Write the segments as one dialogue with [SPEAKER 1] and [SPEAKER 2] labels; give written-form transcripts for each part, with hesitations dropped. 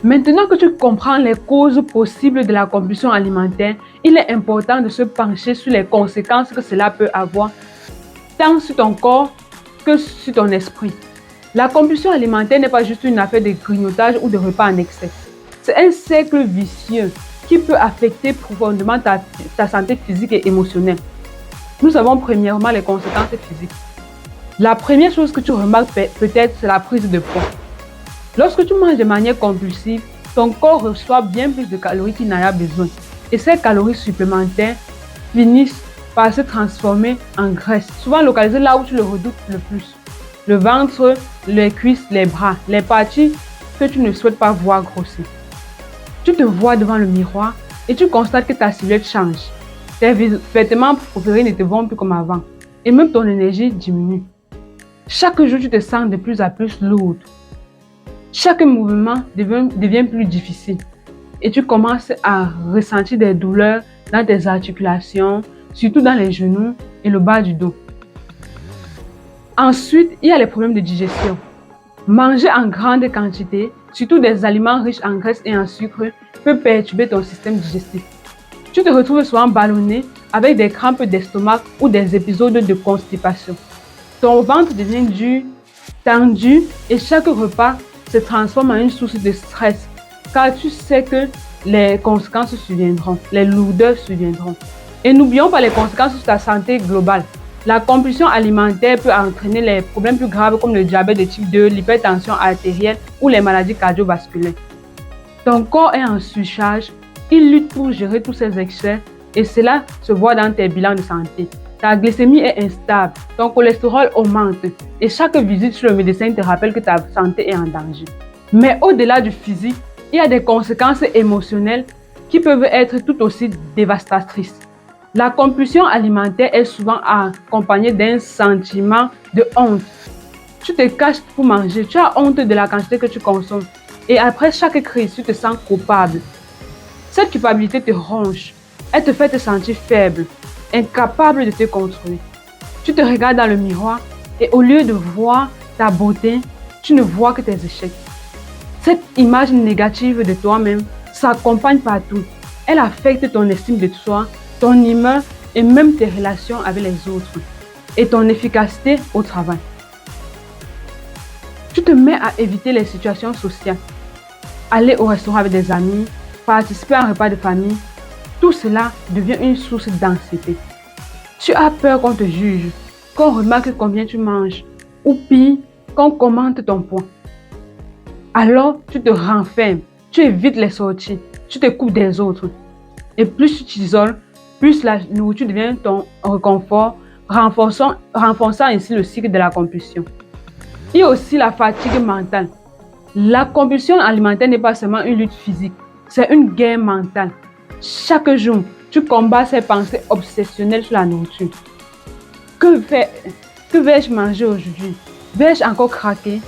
[SPEAKER 1] Maintenant que tu comprends les causes possibles de la compulsion alimentaire, il est important de se pencher sur les conséquences que cela peut avoir, tant sur ton corps que sur ton esprit. La compulsion alimentaire n'est pas juste une affaire de grignotage ou de repas en excès. C'est un cercle vicieux qui peut affecter profondément ta santé physique et émotionnelle. Nous avons premièrement les conséquences physiques. La première chose que tu remarques peut-être, c'est la prise de poids. Lorsque tu manges de manière compulsive, ton corps reçoit bien plus de calories qu'il n'en a besoin. Et ces calories supplémentaires finissent par se transformer en graisse, souvent localisée là où tu le redoutes le plus. Le ventre, les cuisses, les bras, les parties que tu ne souhaites pas voir grossir. Tu te vois devant le miroir et tu constates que ta silhouette change. Tes vêtements préférés ne te vont plus comme avant. Et même ton énergie diminue. Chaque jour, tu te sens de plus en plus lourde. Chaque mouvement devient plus difficile. Et tu commences à ressentir des douleurs dans tes articulations, surtout dans les genoux et le bas du dos. Ensuite, il y a les problèmes de digestion. Manger en grande quantité, surtout des aliments riches en graisse et en sucre, peut perturber ton système digestif. Tu te retrouves souvent ballonné avec des crampes d'estomac ou des épisodes de constipation. Ton ventre devient dur, tendu et chaque repas se transforme en une source de stress car tu sais que les conséquences surviendront, les lourdeurs surviendront. Et n'oublions pas les conséquences sur ta santé globale. La compulsion alimentaire peut entraîner les problèmes plus graves comme le diabète de type 2, l'hypertension artérielle ou les maladies cardiovasculaires. Ton corps est en surcharge, il lutte pour gérer tous ces excès et cela se voit dans tes bilans de santé. Ta glycémie est instable, ton cholestérol augmente et chaque visite chez le médecin te rappelle que ta santé est en danger. Mais au-delà du physique, il y a des conséquences émotionnelles qui peuvent être tout aussi dévastatrices. La compulsion alimentaire est souvent accompagnée d'un sentiment de honte. Tu te caches pour manger, tu as honte de la quantité que tu consommes et après chaque crise, tu te sens coupable. Cette culpabilité te ronge, elle te fait te sentir faible, incapable de te contrôler. Tu te regardes dans le miroir et au lieu de voir ta beauté, tu ne vois que tes échecs. Cette image négative de toi-même s'accompagne partout. Elle affecte ton estime de toi, ton humeur et même tes relations avec les autres et ton efficacité au travail. Tu te mets à éviter les situations sociales, aller au restaurant avec des amis, participer à un repas de famille. Tout cela devient une source d'anxiété. Tu as peur qu'on te juge, qu'on remarque combien tu manges, ou pire, qu'on commente ton poids. Alors, tu te renfermes, tu évites les sorties, tu te coupes des autres. Et plus tu t'isoles, plus la nourriture devient ton réconfort, renforçant ainsi le cycle de la compulsion. Il y a aussi la fatigue mentale. La compulsion alimentaire n'est pas seulement une lutte physique, c'est une guerre mentale. Chaque jour, tu combats ces pensées obsessionnelles sur la nourriture. Que vais-je manger aujourd'hui? Vais-je encore craquer?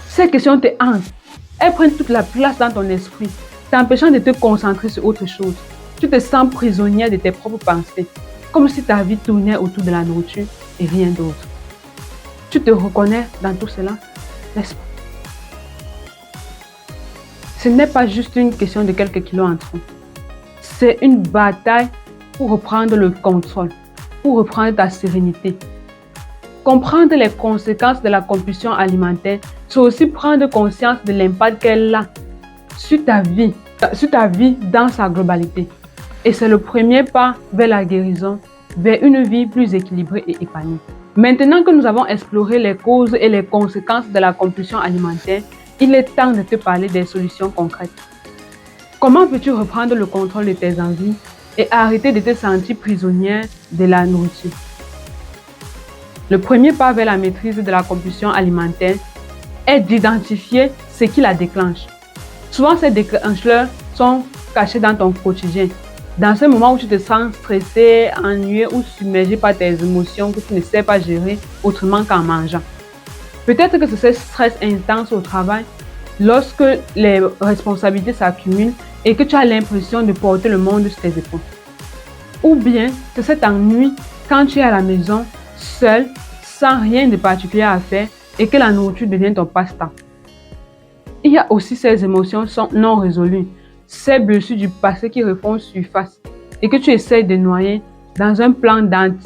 [SPEAKER 1] Ces questions te hantent. Elles prennent toute la place dans ton esprit, t'empêchant de te concentrer sur autre chose. Tu te sens prisonnière de tes propres pensées, comme si ta vie tournait autour de la nourriture et rien d'autre. Tu te reconnais dans tout cela, n'est-ce pas? Ce n'est pas juste une question de quelques kilos en trop. C'est une bataille pour reprendre le contrôle, pour reprendre ta sérénité. Comprendre les conséquences de la compulsion alimentaire, c'est aussi prendre conscience de l'impact qu'elle a sur ta vie dans sa globalité. Et c'est le premier pas vers la guérison, vers une vie plus équilibrée et épanouie. Maintenant que nous avons exploré les causes et les conséquences de la compulsion alimentaire, il est temps de te parler des solutions concrètes. Comment peux-tu reprendre le contrôle de tes envies et arrêter de te sentir prisonnière de la nourriture? Le premier pas vers la maîtrise de la compulsion alimentaire est d'identifier ce qui la déclenche. Souvent, ces déclencheurs sont cachés dans ton quotidien. Dans ce moment où tu te sens stressé, ennuyé ou submergé par tes émotions que tu ne sais pas gérer autrement qu'en mangeant. Peut-être que c'est ce stress intense au travail, lorsque les responsabilités s'accumulent et que tu as l'impression de porter le monde sur tes épaules. Ou bien c'est cet ennui quand tu es à la maison, seul, sans rien de particulier à faire et que la nourriture devient ton passe-temps. Il y a aussi ces émotions non résolues, ces blessures du passé qui refont surface et que tu essaies de noyer dans un plan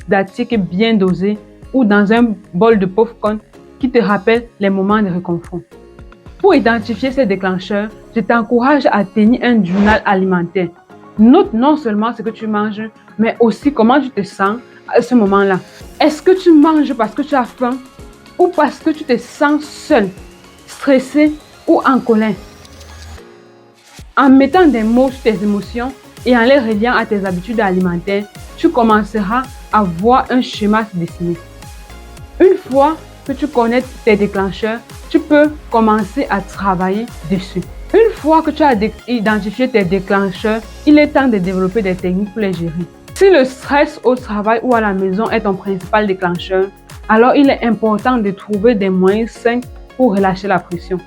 [SPEAKER 1] d'article bien dosé ou dans un bol de popcorn qui te rappelle les moments de réconfort. Pour identifier ces déclencheurs, je t'encourage à tenir un journal alimentaire. Note non seulement ce que tu manges, mais aussi comment tu te sens à ce moment-là. Est-ce que tu manges parce que tu as faim ou parce que tu te sens seul, stressé ou en colère? En mettant des mots sur tes émotions et en les reliant à tes habitudes alimentaires, tu commenceras à voir un schéma se dessiner. Une fois que tu connais tes déclencheurs, tu peux commencer à travailler dessus. Une fois que tu as identifié tes déclencheurs, il est temps de développer des techniques pour les gérer. Si le stress au travail ou à la maison est ton principal déclencheur, alors il est important de trouver des moyens sains pour relâcher la pression.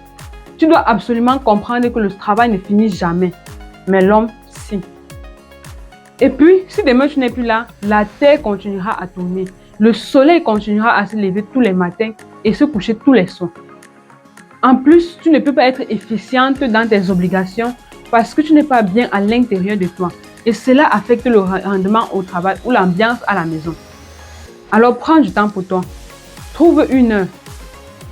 [SPEAKER 1] Tu dois absolument comprendre que le travail ne finit jamais, mais l'homme, si. Et puis, si demain tu n'es plus là, la terre continuera à tourner. Le soleil continuera à se lever tous les matins et se coucher tous les soirs. En plus, tu ne peux pas être efficiente dans tes obligations parce que tu n'es pas bien à l'intérieur de toi. Et cela affecte le rendement au travail ou l'ambiance à la maison. Alors prends du temps pour toi. Trouve 1 heure,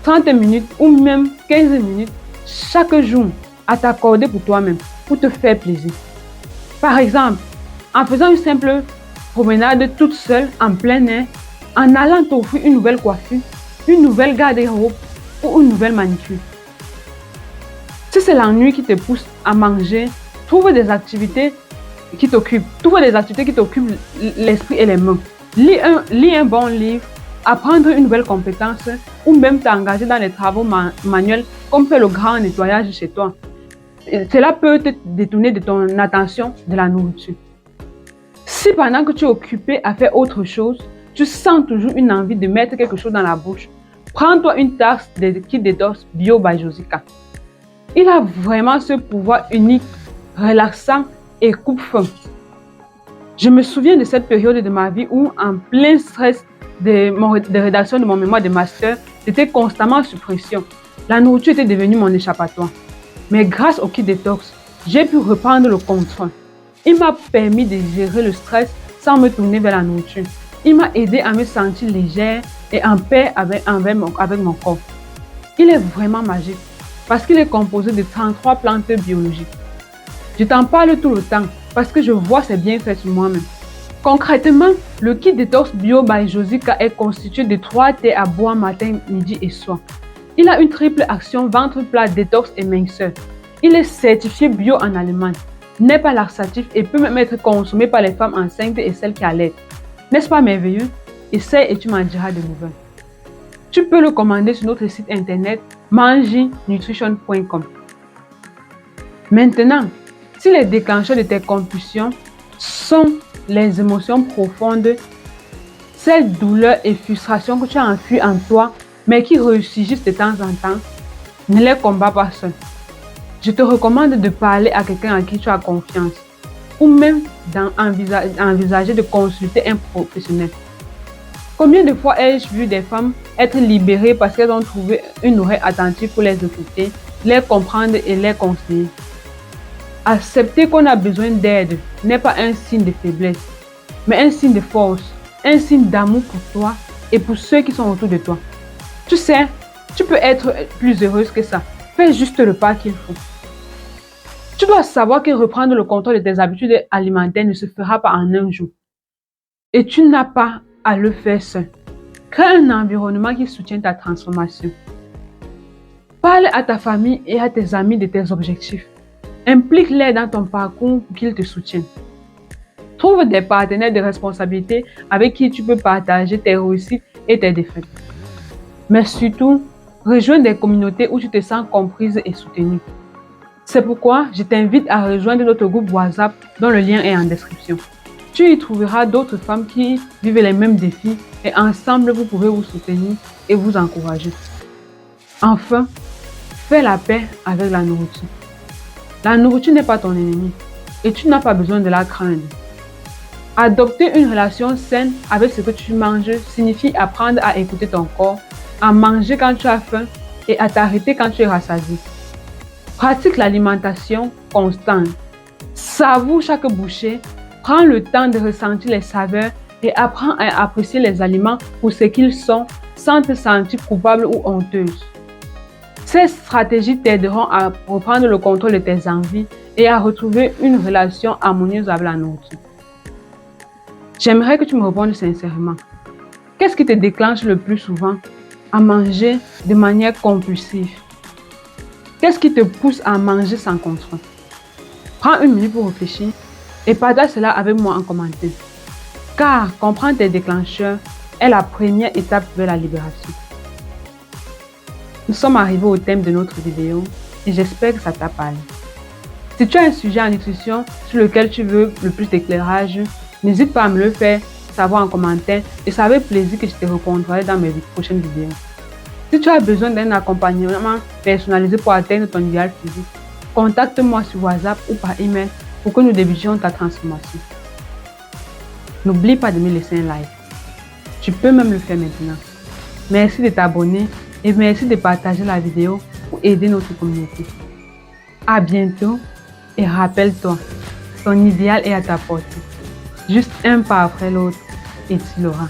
[SPEAKER 1] 30 minutes ou même 15 minutes chaque jour à t'accorder pour toi-même, pour te faire plaisir. Par exemple, en faisant une simple promenade toute seule en plein air, en allant t'offrir une nouvelle coiffure, une nouvelle garde-robe ou une nouvelle manicure. Si c'est l'ennui qui te pousse à manger, trouve des activités qui t'occupent. Trouve des activités qui t'occupent l'esprit et les mains. Lis un bon livre, apprendre une nouvelle compétence ou même t'engager dans les travaux manuels comme faire le grand nettoyage chez toi. Cela peut te détourner de ton attention de la nourriture. Si pendant que tu es occupé à faire autre chose, tu sens toujours une envie de mettre quelque chose dans la bouche, prends-toi une tasse de Kit Detox Bio by Josica. Il a vraiment ce pouvoir unique, relaxant et coupe-faim. Je me souviens de cette période de ma vie où, en plein stress de rédaction de mon mémoire de master, j'étais constamment sous pression. La nourriture était devenue mon échappatoire. Mais grâce au Kit Detox, j'ai pu reprendre le contrôle. Il m'a permis de gérer le stress sans me tourner vers la nourriture. Il m'a aidé à me sentir légère et en paix avec mon corps. Il est vraiment magique parce qu'il est composé de 33 plantes biologiques. Je t'en parle tout le temps parce que je vois ses bienfaits sur moi-même. Concrètement, le Kit Detox Bio by Josica est constitué de 3 thés à boire matin, midi et soir. Il a une triple action ventre plat, détox et minceur. Il est certifié bio en Allemagne, n'est pas laxatif et peut même être consommé par les femmes enceintes et celles qui allaitent. N'est-ce pas merveilleux? Essaye et tu m'en diras de nouvelles. Tu peux le commander sur notre site internet manginutrition.com. Maintenant, si les déclencheurs de tes compulsions sont les émotions profondes, ces douleurs et frustrations que tu as enfuies en toi, mais qui ressurgissent de temps en temps, ne les combats pas seul. Je te recommande de parler à quelqu'un à qui tu as confiance ou même d'envisager de consulter un professionnel. Combien de fois ai-je vu des femmes être libérées parce qu'elles ont trouvé une oreille attentive pour les écouter, les comprendre et les conseiller? Accepter qu'on a besoin d'aide n'est pas un signe de faiblesse, mais un signe de force, un signe d'amour pour toi et pour ceux qui sont autour de toi. Tu sais, tu peux être plus heureuse que ça. Fais juste le pas qu'il faut. Tu dois savoir que reprendre le contrôle de tes habitudes alimentaires ne se fera pas en un jour. Et tu n'as pas à le faire seul. Crée un environnement qui soutient ta transformation. Parle à ta famille et à tes amis de tes objectifs. Implique-les dans ton parcours pour qu'ils te soutiennent. Trouve des partenaires de responsabilité avec qui tu peux partager tes réussites et tes défaites. Mais surtout, rejoins des communautés où tu te sens comprise et soutenue. C'est pourquoi je t'invite à rejoindre notre groupe WhatsApp dont le lien est en description. Tu y trouveras d'autres femmes qui vivent les mêmes défis et ensemble vous pouvez vous soutenir et vous encourager. Enfin, fais la paix avec la nourriture. La nourriture n'est pas ton ennemi et tu n'as pas besoin de la craindre. Adopter une relation saine avec ce que tu manges signifie apprendre à écouter ton corps, à manger quand tu as faim et à t'arrêter quand tu es rassasié. Pratique l'alimentation constante. Savoure chaque bouchée, prends le temps de ressentir les saveurs et apprends à apprécier les aliments pour ce qu'ils sont sans te sentir coupable ou honteuse. Ces stratégies t'aideront à reprendre le contrôle de tes envies et à retrouver une relation harmonieuse avec la nourriture. J'aimerais que tu me répondes sincèrement. Qu'est-ce qui te déclenche le plus souvent à manger de manière compulsive? Qu'est-ce qui te pousse à manger sans contrôle? Prends une minute pour réfléchir et partage cela avec moi en commentaire. Car comprendre tes déclencheurs est la première étape vers la libération. Nous sommes arrivés au thème de notre vidéo et j'espère que ça t'a parlé. Si tu as un sujet en discussion sur lequel tu veux le plus d'éclairage, n'hésite pas à me le faire savoir en commentaire et c'est avec plaisir que je te répondrai dans mes prochaines vidéos. Si tu as besoin d'un accompagnement personnalisé pour atteindre ton idéal physique, contacte-moi sur WhatsApp ou par email pour que nous débutions ta transformation. N'oublie pas de me laisser un like. Tu peux même le faire maintenant. Merci de t'abonner et merci de partager la vidéo pour aider notre communauté. À bientôt et rappelle-toi, ton idéal est à ta portée. Juste un pas après l'autre et tu l'auras.